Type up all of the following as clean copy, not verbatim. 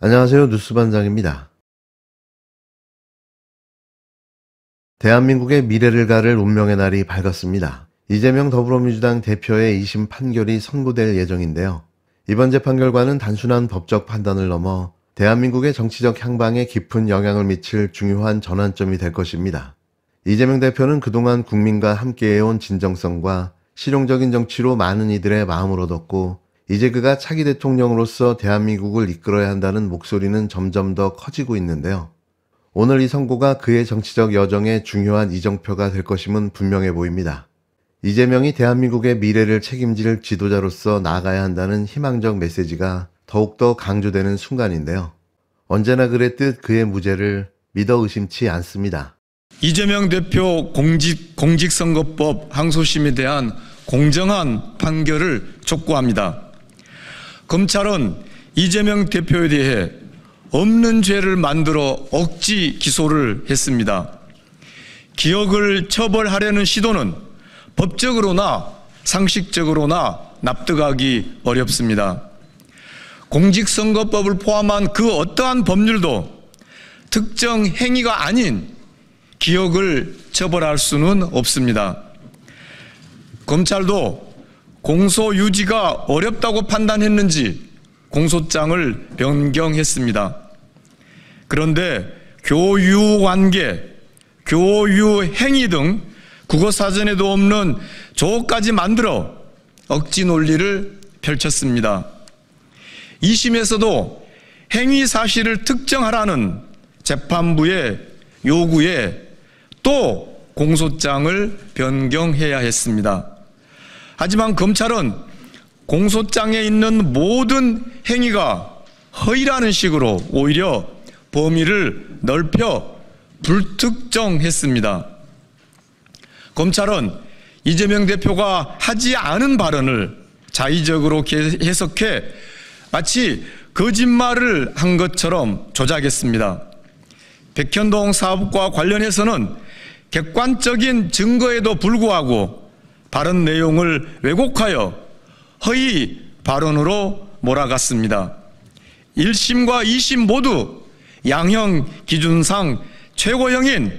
안녕하세요. 뉴스반장입니다. 대한민국의 미래를 가를 운명의 날이 밝았습니다. 이재명 더불어민주당 대표의 2심 판결이 선고될 예정인데요. 이번 재판 결과는 단순한 법적 판단을 넘어 대한민국의 정치적 향방에 깊은 영향을 미칠 중요한 전환점이 될 것입니다. 이재명 대표는 그동안 국민과 함께해온 진정성과 실용적인 정치로 많은 이들의 마음을 얻었고, 이제 그가 차기 대통령으로서 대한민국을 이끌어야 한다는 목소리는 점점 더 커지고 있는데요. 오늘 이 선고가 그의 정치적 여정에 중요한 이정표가 될 것임은 분명해 보입니다. 이재명이 대한민국의 미래를 책임질 지도자로서 나아가야 한다는 희망적 메시지가 더욱더 강조되는 순간인데요. 언제나 그랬듯 그의 무죄를 믿어 의심치 않습니다. 이재명 대표 공직선거법 항소심에 대한 공정한 판결을 촉구합니다. 검찰은 이재명 대표에 대해 없는 죄를 만들어 억지 기소를 했습니다. 기억을 처벌하려는 시도는 법적으로나 상식적으로나 납득하기 어렵습니다. 공직선거법을 포함한 그 어떠한 법률도 특정 행위가 아닌 기억을 처벌할 수는 없습니다. 검찰도 공소 유지가 어렵다고 판단했는지 공소장을 변경했습니다. 그런데 교유 관계, 교유 행위 등 국어사전에도 없는 조까지 만들어 억지 논리를 펼쳤습니다. 2심에서도 행위 사실을 특정하라는 재판부의 요구에 또 공소장을 변경해야 했습니다. 하지만 검찰은 공소장에 있는 모든 행위가 허위라는 식으로 오히려 범위를 넓혀 불특정했습니다. 검찰은 이재명 대표가 하지 않은 발언을 자의적으로 해석해 마치 거짓말을 한 것처럼 조작했습니다. 백현동 사업과 관련해서는 객관적인 증거에도 불구하고 발언 내용을 왜곡하여 허위 발언으로 몰아갔습니다. 1심과 2심 모두 양형 기준상 최고형인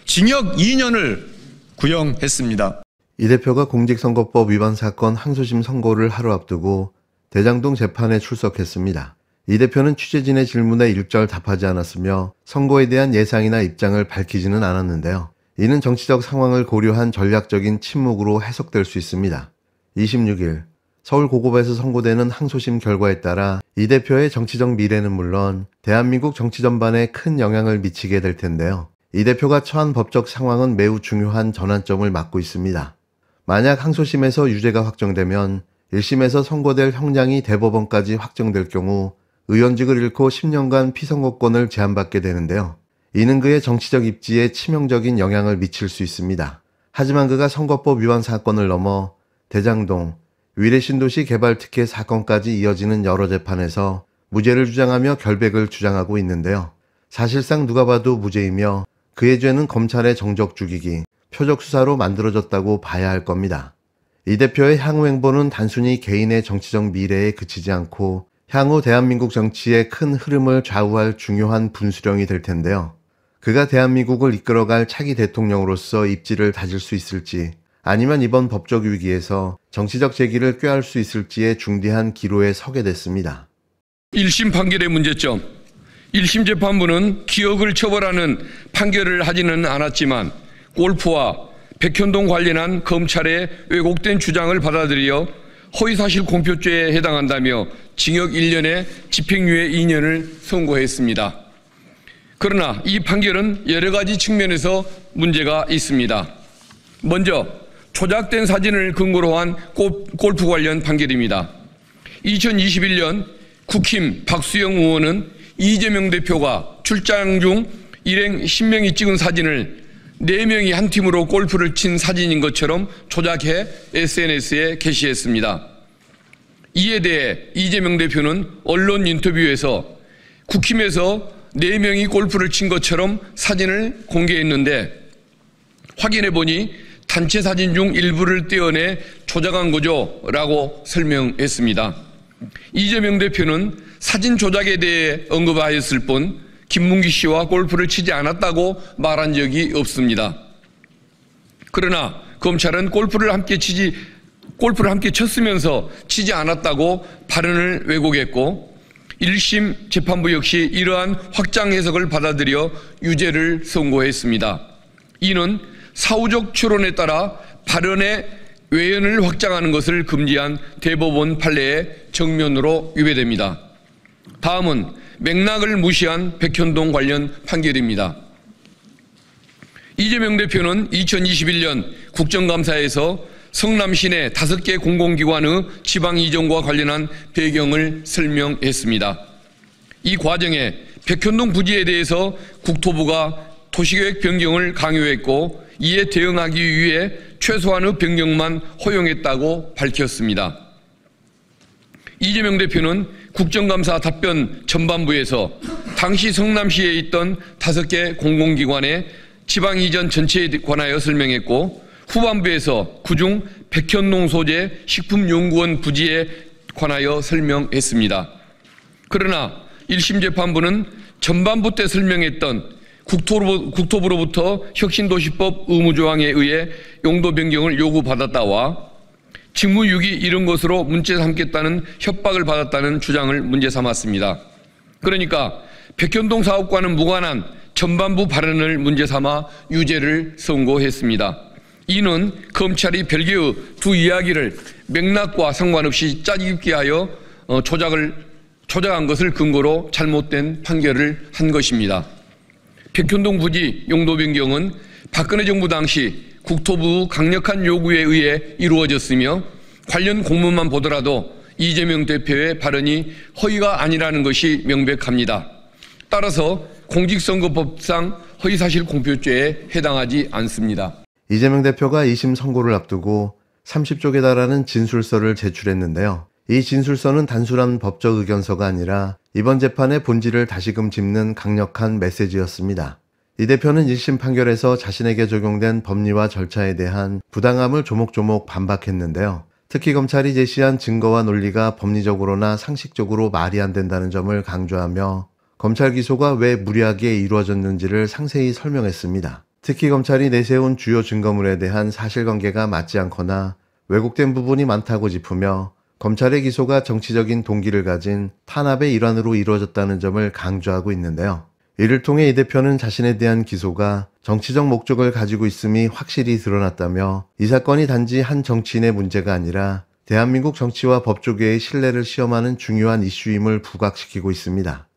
징역 2년을 구형했습니다. 이 대표가 공직선거법 위반 사건 항소심 선고를 하루 앞두고 대장동 재판에 출석했습니다. 이 대표는 취재진의 질문에 일절 답하지 않았으며 선고에 대한 예상이나 입장을 밝히지는 않았는데요. 이는 정치적 상황을 고려한 전략적인 침묵으로 해석될 수 있습니다. 26일 서울 고급에서 선고되는 항소심 결과에 따라 이 대표의 정치적 미래는 물론 대한민국 정치 전반에 큰 영향을 미치게 될 텐데요. 이 대표가 처한 법적 상황은 매우 중요한 전환점을 맞고 있습니다. 만약 항소심에서 유죄가 확정되면 1심에서 선고될 형량이 대법원까지 확정될 경우 의원직을 잃고 10년간 피선거권을 제한받게 되는데요. 이는 그의 정치적 입지에 치명적인 영향을 미칠 수 있습니다. 하지만 그가 선거법 위반 사건을 넘어 대장동, 위례신도시 개발 특혜 사건까지 이어지는 여러 재판에서 무죄를 주장하며 결백을 주장하고 있는데요. 사실상 누가 봐도 무죄이며 그의 죄는 검찰의 정적 죽이기, 표적 수사로 만들어졌다고 봐야 할 겁니다. 이 대표의 향후 행보는 단순히 개인의 정치적 미래에 그치지 않고 향후 대한민국 정치의 큰 흐름을 좌우할 중요한 분수령이 될 텐데요. 그가 대한민국을 이끌어갈 차기 대통령으로서 입지를 다질 수 있을지, 아니면 이번 법적 위기에서 정치적 재기를 꾀할 수 있을지의 중대한 기로에 서게 됐습니다. 1심 판결의 문제점. 1심 재판부는 기억을 처벌하는 판결을 하지는 않았지만 골프와 백현동 관련한 검찰의 왜곡된 주장을 받아들여 허위사실 공표죄에 해당한다며 징역 1년에 집행유예 2년을 선고했습니다. 그러나 이 판결은 여러 가지 측면에서 문제가 있습니다. 먼저 조작된 사진을 근거로 한 골프 관련 판결입니다. 2021년 국힘 박수영 의원은 이재명 대표가 출장 중 일행 10명이 찍은 사진을 4명이 한 팀으로 골프를 친 사진인 것처럼 조작해 SNS에 게시했습니다. 이에 대해 이재명 대표는 언론 인터뷰에서 국힘에서 4명이 골프를 친 것처럼 사진을 공개했는데 확인해보니 단체 사진 중 일부를 떼어내 조작한 거죠 라고 설명했습니다. 이재명 대표는 사진 조작에 대해 언급하였을 뿐 김문기 씨와 골프를 치지 않았다고 말한 적이 없습니다. 그러나 검찰은 골프를 함께 쳤으면서 치지 않았다고 발언을 왜곡했고 1심 재판부 역시 이러한 확장 해석을 받아들여 유죄를 선고했습니다. 이는 사후적 추론에 따라 발언의 외연을 확장하는 것을 금지한 대법원 판례의 정면으로 위배됩니다. 다음은 맥락을 무시한 백현동 관련 판결입니다. 이재명 대표는 2021년 국정감사에서 성남 시내 5개 공공기관의 지방 이전과 관련한 배경을 설명했습니다. 이 과정에 백현동 부지에 대해서 국토부가 도시계획 변경을 강요했고 이에 대응하기 위해 최소한의 변경만 허용했다고 밝혔습니다. 이재명 대표는 국정감사 답변 전반부에서 당시 성남시에 있던 5개 공공기관의 지방 이전 전체에 관하여 설명했고 후반부에서 그중 백현동 소재 식품연구원 부지에 관하여 설명했습니다. 그러나 1심 재판부는 전반부 때 설명했던 국토부로부터 혁신도시법 의무조항에 의해 용도 변경을 요구받았다와 직무유기 이런 것으로 문제 삼겠다는 협박을 받았다는 주장을 문제 삼았습니다. 그러니까 백현동 사업과는 무관한 전반부 발언을 문제 삼아 유죄를 선고했습니다. 이는 검찰이 별개의 두 이야기를 맥락과 상관없이 짜깁기 하여 조작한 것을 근거로 잘못된 판결을 한 것입니다. 백현동 부지 용도 변경은 박근혜 정부 당시 국토부 강력한 요구에 의해 이루어졌으며 관련 공문만 보더라도 이재명 대표의 발언이 허위가 아니라는 것이 명백합니다. 따라서 공직선거법상 허위사실 공표죄에 해당하지 않습니다. 이재명 대표가 2심 선고를 앞두고 30쪽에 달하는 진술서를 제출했는데요. 이 진술서는 단순한 법적 의견서가 아니라 이번 재판의 본질을 다시금 짚는 강력한 메시지였습니다. 이 대표는 1심 판결에서 자신에게 적용된 법리와 절차에 대한 부당함을 조목조목 반박했는데요. 특히 검찰이 제시한 증거와 논리가 법리적으로나 상식적으로 말이 안 된다는 점을 강조하며 검찰 기소가 왜 무리하게 이루어졌는지를 상세히 설명했습니다. 특히 검찰이 내세운 주요 증거물에 대한 사실관계가 맞지 않거나 왜곡된 부분이 많다고 짚으며 검찰의 기소가 정치적인 동기를 가진 탄압의 일환으로 이루어졌다는 점을 강조하고 있는데요. 이를 통해 이 대표는 자신에 대한 기소가 정치적 목적을 가지고 있음이 확실히 드러났다며 이 사건이 단지 한 정치인의 문제가 아니라 대한민국 정치와 법조계의 신뢰를 시험하는 중요한 이슈임을 부각시키고 있습니다.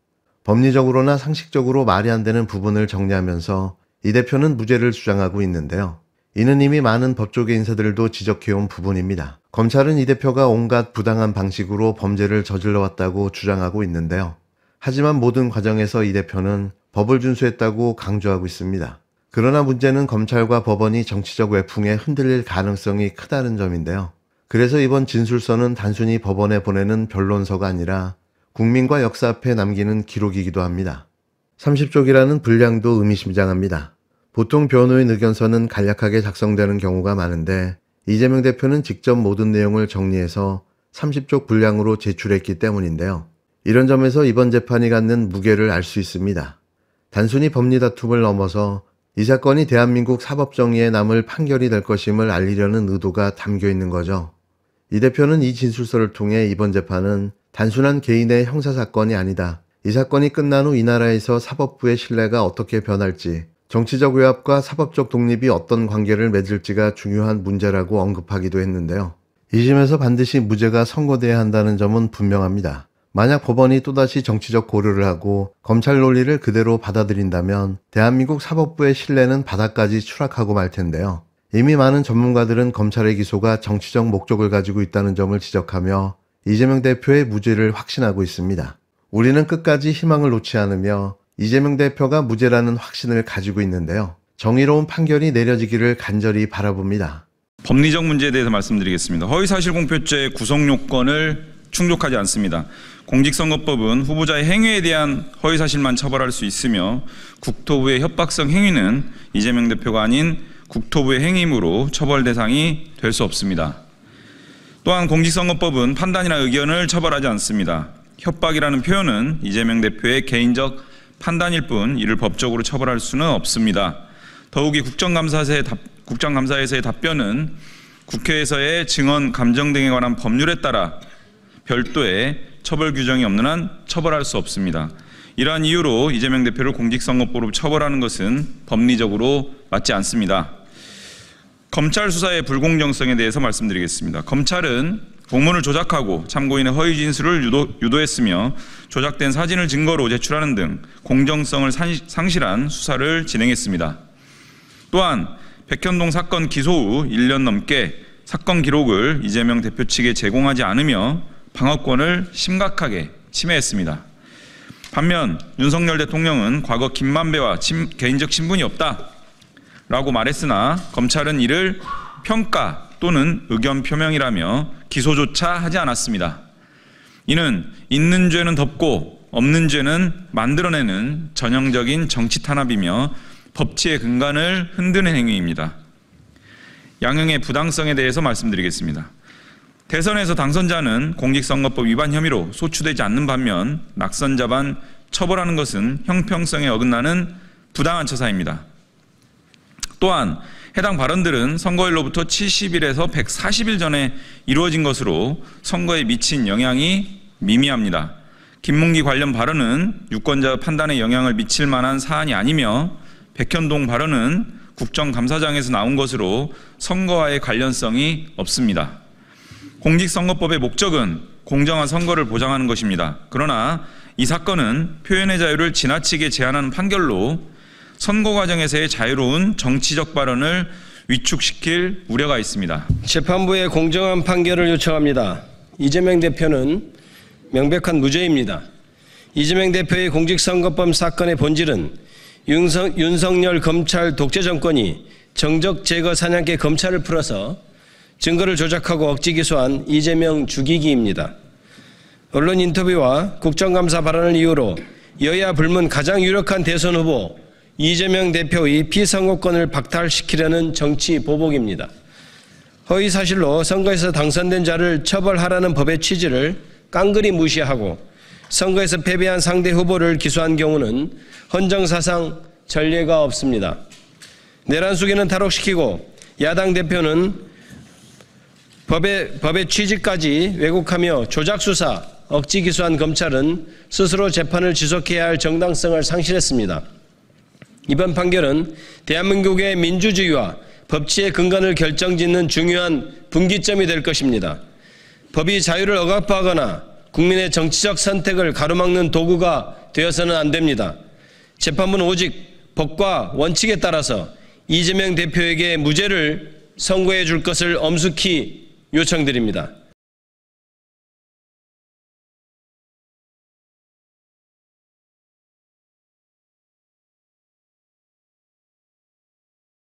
법리적으로나 상식적으로 말이 안 되는 부분을 정리하면서 이 대표는 무죄를 주장하고 있는데요. 이는 이미 많은 법조계 인사들도 지적해온 부분입니다. 검찰은 이 대표가 온갖 부당한 방식으로 범죄를 저질러왔다고 주장하고 있는데요. 하지만 모든 과정에서 이 대표는 법을 준수했다고 강조하고 있습니다. 그러나 문제는 검찰과 법원이 정치적 외풍에 흔들릴 가능성이 크다는 점인데요. 그래서 이번 진술서는 단순히 법원에 보내는 변론서가 아니라 국민과 역사 앞에 남기는 기록이기도 합니다. 30쪽이라는 분량도 의미심장합니다. 보통 변호인 의견서는 간략하게 작성되는 경우가 많은데 이재명 대표는 직접 모든 내용을 정리해서 30쪽 분량으로 제출했기 때문인데요. 이런 점에서 이번 재판이 갖는 무게를 알 수 있습니다. 단순히 법리 다툼을 넘어서 이 사건이 대한민국 사법정의에 남을 판결이 될 것임을 알리려는 의도가 담겨 있는 거죠. 이 대표는 이 진술서를 통해 이번 재판은 단순한 개인의 형사사건이 아니다. 이 사건이 끝난 후 이 나라에서 사법부의 신뢰가 어떻게 변할지, 정치적 외압과 사법적 독립이 어떤 관계를 맺을지가 중요한 문제라고 언급하기도 했는데요. 2심에서 반드시 무죄가 선고돼야 한다는 점은 분명합니다. 만약 법원이 또다시 정치적 고려를 하고 검찰 논리를 그대로 받아들인다면 대한민국 사법부의 신뢰는 바닥까지 추락하고 말 텐데요. 이미 많은 전문가들은 검찰의 기소가 정치적 목적을 가지고 있다는 점을 지적하며 이재명 대표의 무죄를 확신하고 있습니다. 우리는 끝까지 희망을 놓지 않으며 이재명 대표가 무죄라는 확신을 가지고 있는데요. 정의로운 판결이 내려지기를 간절히 바라봅니다. 법리적 문제에 대해서 말씀드리겠습니다. 허위사실공표죄 구성 요건을 충족하지 않습니다. 공직선거법은 후보자의 행위에 대한 허위사실만 처벌할 수 있으며 국토부의 협박성 행위는 이재명 대표가 아닌 국토부의 행위이므로 처벌 대상이 될 수 없습니다. 또한 공직선거법은 판단이나 의견을 처벌하지 않습니다. 협박이라는 표현은 이재명 대표의 개인적 판단일 뿐 이를 법적으로 처벌할 수는 없습니다. 더욱이 국정감사에서의 답변은 국회에서의 증언 감정 등에 관한 법률에 따라 별도의 처벌 규정이 없는 한 처벌할 수 없습니다. 이러한 이유로 이재명 대표를 공직선거법으로 처벌하는 것은 법리적으로 맞지 않습니다. 검찰 수사의 불공정성에 대해서 말씀드리겠습니다. 검찰은 공문을 조작하고 참고인의 허위 진술을 유도했으며 조작된 사진을 증거로 제출하는 등 공정성을 상실한 수사를 진행했습니다. 또한 백현동 사건 기소 후 1년 넘게 사건 기록을 이재명 대표 측에 제공하지 않으며 방어권을 심각하게 침해했습니다. 반면 윤석열 대통령은 과거 김만배와 개인적 친분이 없다라고 말했으나 검찰은 이를 평가 또는 의견 표명이라며 기소조차 하지 않았습니다. 이는 있는 죄는 덮고 없는 죄는 만들어내는 전형적인 정치 탄압이며 법치의 근간을 흔드는 행위입니다. 양형의 부당성에 대해서 말씀드리겠습니다. 대선에서 당선자는 공직선거법 위반 혐의로 소추되지 않는 반면 낙선자만 처벌하는 것은 형평성에 어긋나는 부당한 처사입니다. 또한 해당 발언들은 선거일로부터 70일에서 140일 전에 이루어진 것으로 선거에 미친 영향이 미미합니다. 김문기 관련 발언은 유권자 판단에 영향을 미칠 만한 사안이 아니며 백현동 발언은 국정감사장에서 나온 것으로 선거와의 관련성이 없습니다. 공직선거법의 목적은 공정한 선거를 보장하는 것입니다. 그러나 이 사건은 표현의 자유를 지나치게 제한하는 판결로 선거 과정에서의 자유로운 정치적 발언을 위축시킬 우려가 있습니다. 재판부의 공정한 판결을 요청합니다. 이재명 대표는 명백한 무죄입니다. 이재명 대표의 공직선거법 사건의 본질은 윤석열 검찰 독재 정권이 정적 제거 사냥개 검찰을 풀어서 증거를 조작하고 억지 기소한 이재명 죽이기입니다. 언론 인터뷰와 국정감사 발언을 이유로 여야 불문 가장 유력한 대선 후보 이재명 대표의 피선거권을 박탈시키려는 정치 보복입니다. 허위 사실로 선거에서 당선된 자를 처벌하라는 법의 취지를 깡그리 무시하고 선거에서 패배한 상대 후보를 기소한 경우는 헌정사상 전례가 없습니다. 내란 수계는 탈옥시키고 야당 대표는 법의 취지까지 왜곡하며 조작수사, 억지 기소한 검찰은 스스로 재판을 지속해야 할 정당성을 상실했습니다. 이번 판결은 대한민국의 민주주의와 법치의 근간을 결정짓는 중요한 분기점이 될 것입니다. 법이 자유를 억압하거나 국민의 정치적 선택을 가로막는 도구가 되어서는 안 됩니다. 재판부는 오직 법과 원칙에 따라서 이재명 대표에게 무죄를 선고해 줄 것을 엄숙히 요청드립니다.